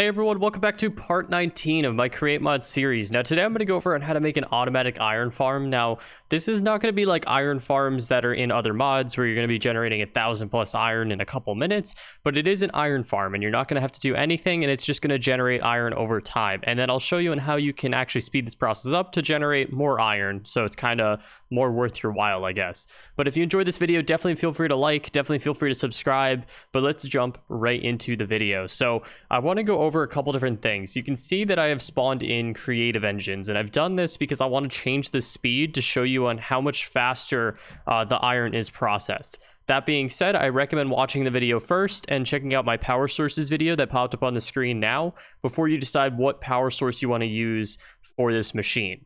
Hey everyone, welcome back to part 19 of my Create Mod series. Now today I'm going to go over on how to make an automatic iron farm. Now this is not going to be like iron farms that are in other mods where you're going to be generating 1,000 plus iron in a couple minutes, but it is an iron farm and you're not going to have to do anything and it's just going to generate iron over time. And then I'll show you on how you can actually speed this process up to generate more iron, so it's kind of more worth your while, I guess. But if you enjoyed this video, definitely feel free to like, definitely feel free to subscribe, but let's jump right into the video. So I want to go over a couple different things. You can see that I have spawned in creative engines, and I've done this because I want to change the speed to show you on how much faster the iron is processed. That being said, I recommend watching the video first and checking out my power sources video that popped up on the screen now before you decide what power source you want to use for this machine.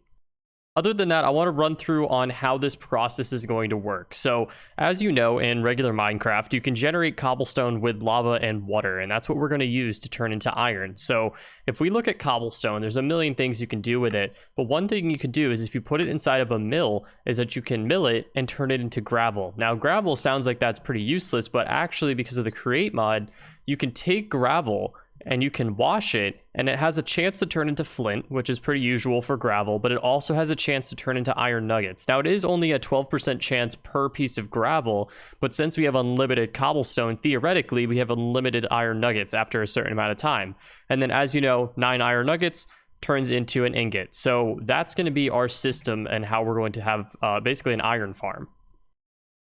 Other than that, I want to run through on how this process is going to work. So as you know, in regular Minecraft, you can generate cobblestone with lava and water, and that's what we're going to use to turn into iron. So if we look at cobblestone, there's a million things you can do with it. But one thing you can do is if you put it inside of a mill, is that you can mill it and turn it into gravel. Now, gravel sounds like that's pretty useless, but actually because of the Create mod, you can take gravel and you can wash it, and it has a chance to turn into flint, which is pretty usual for gravel, but it also has a chance to turn into iron nuggets. Now, it is only a 12% chance per piece of gravel, but since we have unlimited cobblestone, theoretically, we have unlimited iron nuggets after a certain amount of time. And then, as you know, 9 iron nuggets turns into an ingot. So that's going to be our system and how we're going to have basically an iron farm.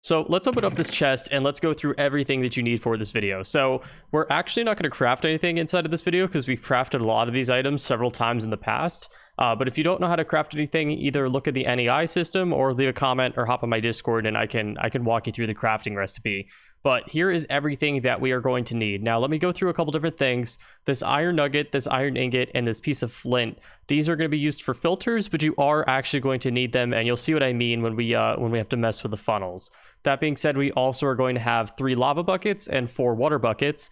So let's open up this chest and let's go through everything that you need for this video. So we're actually not going to craft anything inside of this video because we've crafted a lot of these items several times in the past. But if you don't know how to craft anything, either look at the NEI system or leave a comment or hop on my Discord and I can walk you through the crafting recipe. But here is everything that we are going to need. Now, let me go through a couple different things. This iron nugget, this iron ingot, and this piece of flint. These are going to be used for filters, but you are actually going to need them, and you'll see what I mean when we have to mess with the funnels. That being said, we also are going to have 3 lava buckets and 4 water buckets.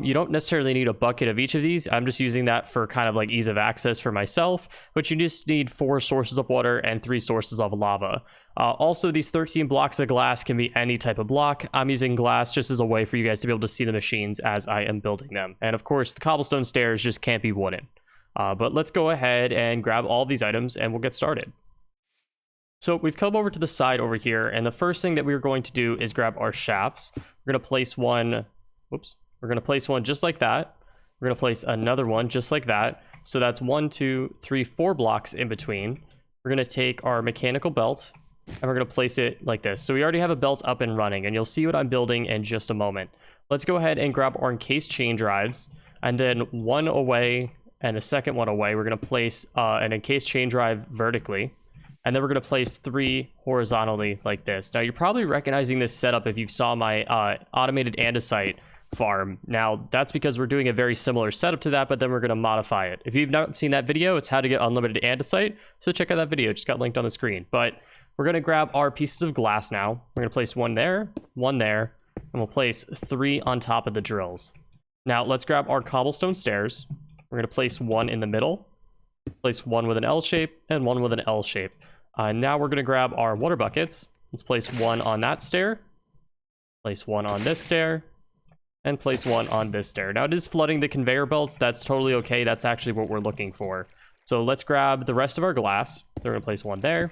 You don't necessarily need a bucket of each of these. I'm just using that for kind of like ease of access for myself, but you just need 4 sources of water and 3 sources of lava. Also, these 13 blocks of glass can be any type of block. I'm using glass just as a way for you guys to be able to see the machines as I am building them. And of course, the cobblestone stairs just can't be wooden. But let's go ahead and grab all these items and we'll get started. So we've come over to the side over here, and the first thing that we're going to do is grab our shafts. We're going to place one, we're going to place one just like that. We're going to place another one just like that. So that's 1, 2, 3, 4 blocks in between. We're going to take our mechanical belt, and we're going to place it like this. So we already have a belt up and running, and you'll see what I'm building in just a moment. Let's go ahead and grab our encased chain drives, and then one away and a second one away. We're going to place an encased chain drive vertically. And then we're going to place 3 horizontally like this. Now, you're probably recognizing this setup if you saw my automated andesite farm. Now, that's because we're doing a very similar setup to that, but then we're going to modify it. If you've not seen that video, it's how to get unlimited andesite. So check out that video. It just got linked on the screen. But we're going to grab our pieces of glass now. We're going to place one there, and we'll place 3 on top of the drills. Now, let's grab our cobblestone stairs. We're going to place 1 in the middle, place 1 with an L shape, and 1 with an L shape. Now we're going to grab our water buckets. Let's place 1 on that stair, place 1 on this stair, and place 1 on this stair. Now it is flooding the conveyor belts. That's totally okay. That's actually what we're looking for. So let's grab the rest of our glass. So we're going to place 1 there,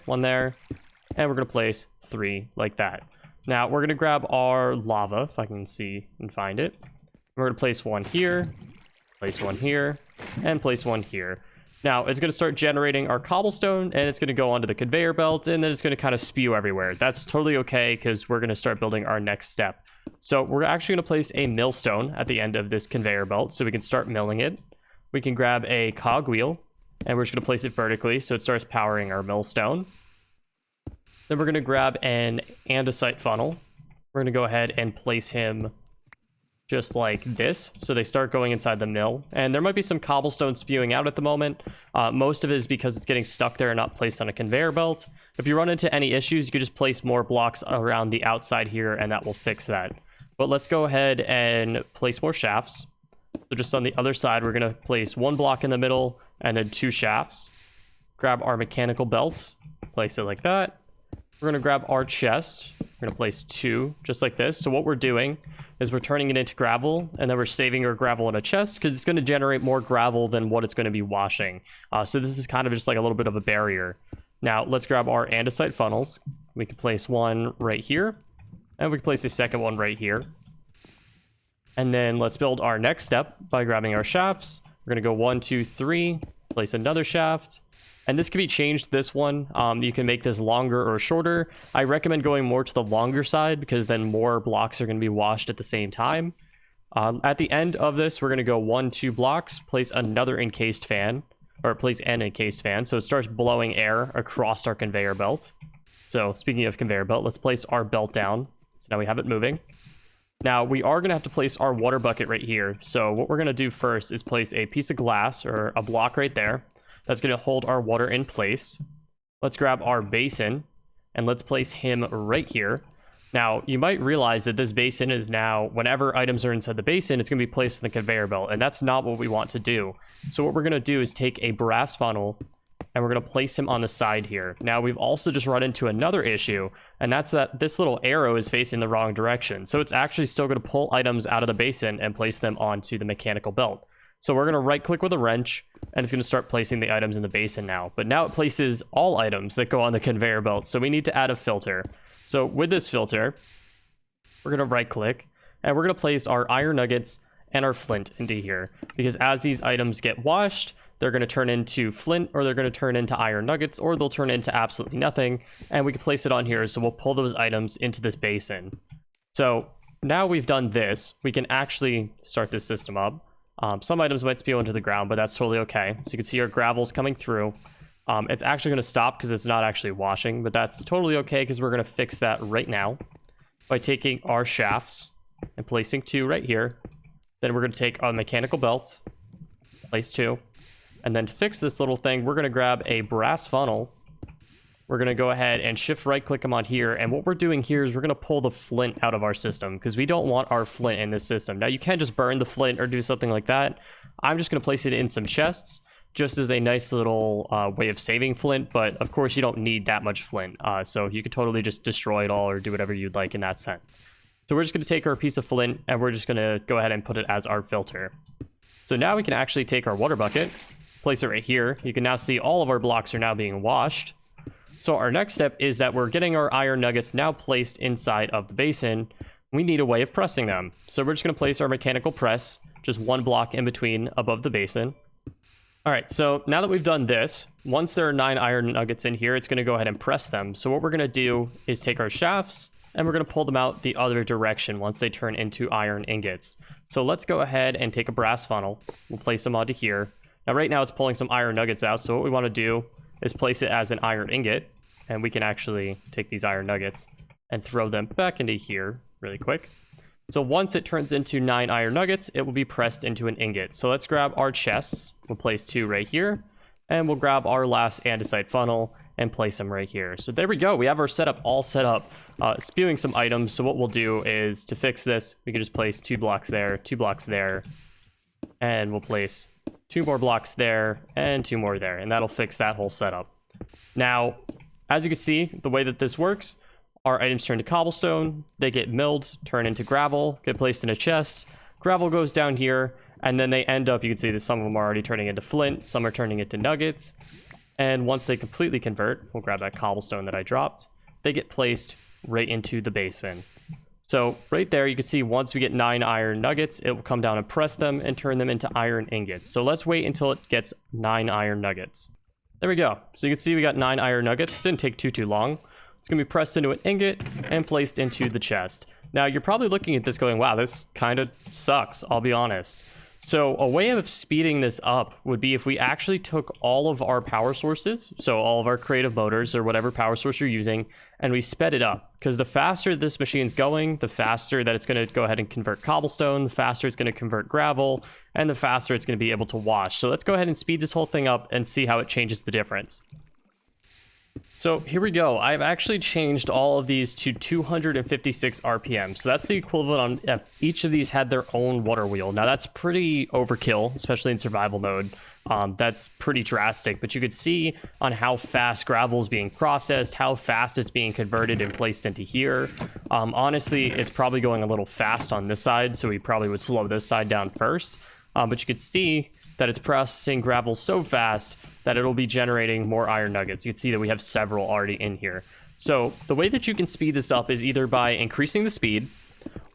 and we're going to place 3 like that. Now we're going to grab our lava, if I can see and find it. We're going to place 1 here, place 1 here, and place 1 here. Now, it's going to start generating our cobblestone, and it's going to go onto the conveyor belt, and then it's going to kind of spew everywhere. That's totally okay, because we're going to start building our next step. So we're actually going to place a millstone at the end of this conveyor belt, so we can start milling it. We can grab a cog wheel, and we're just going to place it vertically, so it starts powering our millstone. Then we're going to grab an andesite funnel. We're going to go ahead and place him just like this, so they start going inside the mill, and there might be some cobblestone spewing out at the moment. Most of it is because it's getting stuck there and not placed on a conveyor belt. If you run into any issues, you could just place more blocks around the outside here, and that will fix that. But let's go ahead and place more shafts. So just on the other side, we're going to place 1 block in the middle and then 2 shafts. Grab our mechanical belt, place it like that. We're going to grab our chest, We're going to place 2 just like this. So what we're doing is we're turning it into gravel, and then we're saving our gravel in a chest because it's going to generate more gravel than what it's going to be washing. So this is kind of just like a little bit of a barrier. Now let's grab our andesite funnels. We can place one right here, and we can place a second one right here. And then let's build our next step by grabbing our shafts. We're going to go 1, 2, 3, place another shaft. And this can be changed, this one. You can make this longer or shorter. I recommend going more to the longer side because then more blocks are going to be washed at the same time. At the end of this, we're going to go 1, 2 blocks, place another encased fan, or place an encased fan. So it starts blowing air across our conveyor belt. So speaking of conveyor belt, let's place our belt down. So now we have it moving. Now we are going to have to place our water bucket right here. So what we're going to do first is place a piece of glass or a block right there. That's going to hold our water in place. Let's grab our basin and let's place him right here. Now, you might realize that this basin is now, whenever items are inside the basin, it's going to be placed in the conveyor belt, and that's not what we want to do. So what we're going to do is take a brass funnel and we're going to place him on the side here. Now, we've also just run into another issue, and that's that this little arrow is facing the wrong direction. So it's actually still going to pull items out of the basin and place them onto the mechanical belt. So we're going to right click with a wrench, and it's going to start placing the items in the basin now. But now it places all items that go on the conveyor belt. So we need to add a filter. So with this filter, we're going to right click, and we're going to place our iron nuggets and our flint into here. Because as these items get washed, they're going to turn into flint, or they're going to turn into iron nuggets, or they'll turn into absolutely nothing. And we can place it on here, so we'll pull those items into this basin. So now we've done this, we can actually start this system up. Some items might spill into the ground, but that's totally okay. So you can see our gravel's coming through. It's actually going to stop because it's not actually washing, but that's totally okay because we're going to fix that right now by taking our shafts and placing 2 right here. Then we're going to take our mechanical belt, place 2, and then to fix this little thing, we're going to grab a brass funnel. We're going to go ahead and shift right click them on here. And what we're doing here is we're going to pull the flint out of our system because we don't want our flint in this system. Now you can just burn the flint or do something like that. I'm just going to place it in some chests just as a nice little way of saving flint. But of course you don't need that much flint. So you could totally just destroy it all or do whatever you'd like in that sense. So we're just going to take our piece of flint and we're just going to go ahead and put it as our filter. So now we can actually take our water bucket, place it right here. You can now see all of our blocks are now being washed. So our next step is that we're getting our iron nuggets now placed inside of the basin. We need a way of pressing them. So we're just going to place our mechanical press just 1 block in between above the basin. All right, so now that we've done this, once there are 9 iron nuggets in here, it's going to go ahead and press them. So what we're going to do is take our shafts and we're going to pull them out the other direction once they turn into iron ingots. So let's go ahead and take a brass funnel. We'll place them onto here. Now right now it's pulling some iron nuggets out. So what we want to do is place it as an iron ingot, and we can actually take these iron nuggets and throw them back into here really quick. So once it turns into 9 iron nuggets, it will be pressed into an ingot. So let's grab our chests. We'll place 2 right here, and we'll grab our last andesite funnel and place them right here. So there we go. We have our setup all set up, spewing some items. So what we'll do is to fix this, we can just place 2 blocks there, 2 blocks there, and we'll place 2 more blocks there and 2 more there, and that'll fix that whole setup. Now, as you can see, the way that this works, our items turn to cobblestone, they get milled, turn into gravel, get placed in a chest, gravel goes down here, and then they end up, you can see that some of them are already turning into flint, some are turning into nuggets, and once they completely convert, we'll grab that cobblestone that I dropped, they get placed right into the basin. So right there, you can see once we get 9 iron nuggets, it will come down and press them and turn them into iron ingots. So let's wait until it gets 9 iron nuggets. There we go. So you can see we got 9 iron nuggets. Didn't take too long. It's going to be pressed into an ingot and placed into the chest. Now you're probably looking at this going, wow, this kind of sucks, I'll be honest. So a way of speeding this up would be if we actually took all of our power sources, so all of our creative motors or whatever power source you're using, and we sped it up. Because the faster this machine's going, the faster that it's going to go ahead and convert cobblestone, the faster it's going to convert gravel, and the faster it's going to be able to wash. So let's go ahead and speed this whole thing up and see how it changes the difference. So here we go. I've actually changed all of these to 256 RPM. So that's the equivalent on if each of these had their own water wheel. Now that's pretty overkill, especially in survival mode. That's pretty drastic, but you could see on how fast gravel is being processed, how fast it's being converted and placed into here. Honestly, it's probably going a little fast on this side, so we probably would slow this side down first. But you could see that it's processing gravel so fast that it'll be generating more iron nuggets. You can see that we have several already in here. So the way that you can speed this up is either by increasing the speed,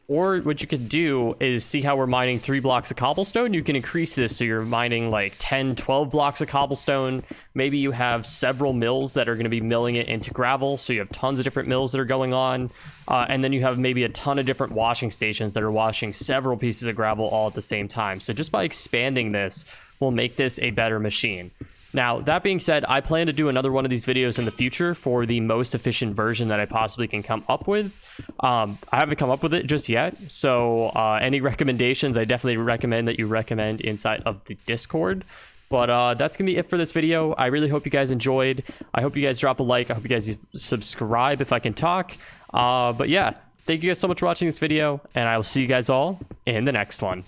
or what you could do is see how we're mining 3 blocks of cobblestone. You can increase this so you're mining like 10, 12 blocks of cobblestone. Maybe you have several mills that are going to be milling it into gravel. So you have tons of different mills that are going on. And then you have maybe a ton of different washing stations that are washing several pieces of gravel all at the same time. So just by expanding this, we'll make this a better machine. Now, that being said, I plan to do another one of these videos in the future for the most efficient version that I possibly can come up with. I haven't come up with it just yet, so any recommendations, I definitely recommend that you recommend inside of the Discord. But that's going to be it for this video. I really hope you guys enjoyed. I hope you guys drop a like. I hope you guys subscribe if I can talk. But yeah, thank you guys so much for watching this video, and I will see you guys all in the next one.